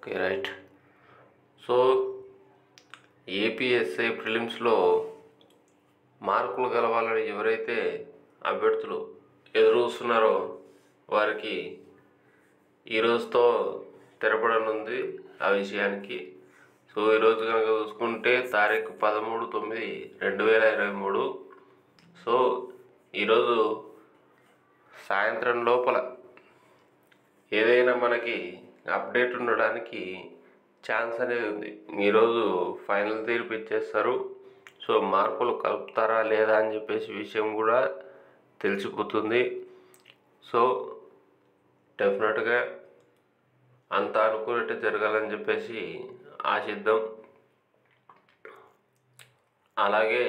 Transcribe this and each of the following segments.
Okay right. So ఏపీఎస్ఐ ప్రిలిమ్స్లో మార్కులు కలవాలని ఎవరైతే అభ్యర్థులు ఎదురు చూస్తున్నారో వారికి ఈరోజుతో తెరపడనుంది ఆ విషయానికి. సో ఈరోజు కనుక చూసుకుంటే తారీఖు 13/9/2023. సో ఈరోజు సాయంత్రం లోపల ఏదైనా మనకి అప్డేట్ ఉండడానికి ఛాన్స్ అనేది ఉంది. ఈరోజు ఫైనల్ తీర్పు ఇచ్చేస్తారు. సో మార్కులు కలుపుతారా లేదా అని చెప్పేసి విషయం కూడా తెలిసిపోతుంది. సో డెఫినెట్గా అంత అనుకున్నట్టు జరగాలని చెప్పేసి ఆశిద్దాం. అలాగే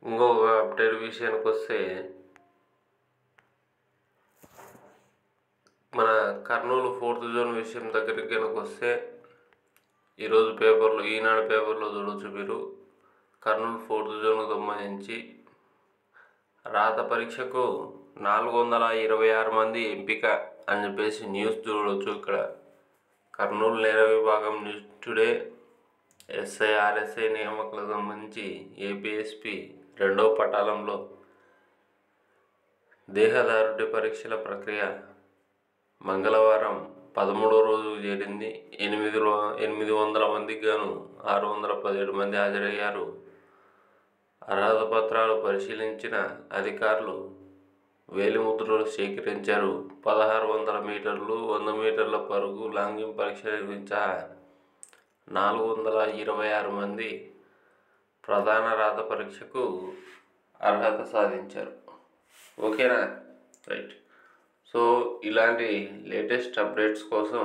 ఇంకొక అప్డేట్ విషయానికి వస్తే మన కర్నూలు 4th జోన్ విషయం దగ్గరికి కనుక వస్తే ఈరోజు పేపర్లో ఈనాడు పేపర్లో చూడవచ్చు మీరు. కర్నూలు 4th జోన్కు సంబంధించి రాత పరీక్షకు 426 మంది ఎంపిక అని చెప్పేసి న్యూస్ చూడవచ్చు. ఇక్కడ కర్నూలు నేర విభాగం న్యూస్ టుడే ఎస్ఐ నియామకాలకు సంబంధించి ఏపీఎస్పీ 2వ పటాలంలో దేహదారుఢ్య పరీక్షల ప్రక్రియ మంగళవారం 13వ రోజుకు చేరింది. 800 మందికి గాను 617 మంది హాజరయ్యారు. అర్హత పత్రాలు పరిశీలించిన అధికారులు వేలిముద్రలు సేకరించారు. 1600 మీటర్లు, 100 మీటర్ల పరుగు, లాంగింగ్ పరీక్ష నిర్వహించా 426 మంది ప్రధాన రాత పరీక్షకు అర్హత సాధించారు. ఓకేనా, రైట్. సో ఇలాంటి లేటెస్ట్ అప్డేట్స్ కోసం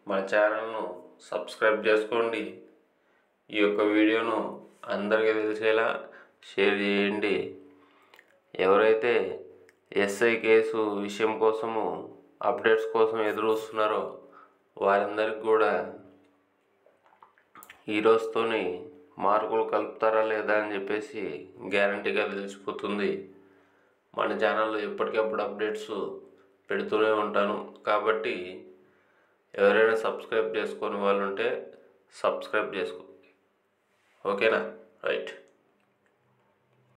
మన ఛానల్ను సబ్స్క్రైబ్ చేసుకోండి. ఈ యొక్క వీడియోను అందరికీ తెలిసేలా షేర్ చేయండి. ఎవరైతే ఎస్ఐ కేసు విషయం కోసము అప్డేట్స్ కోసం ఎదురు చూస్తున్నారో వారందరికీ కూడా ఈరోజుతోని మార్కులు కలుపుతారా లేదా అని చెప్పేసి గ్యారంటీగా తెలిసిపోతుంది. మన ఛానల్లో ఎప్పటికప్పుడు అప్డేట్స్ పెడుతూనే ఉంటాను. కాబట్టి ఎవరైనా సబ్స్క్రైబ్ చేసుకొని వాళ్ళు ఉంటే సబ్స్క్రైబ్ చేసుకోండి. ఓకేనా, రైట్.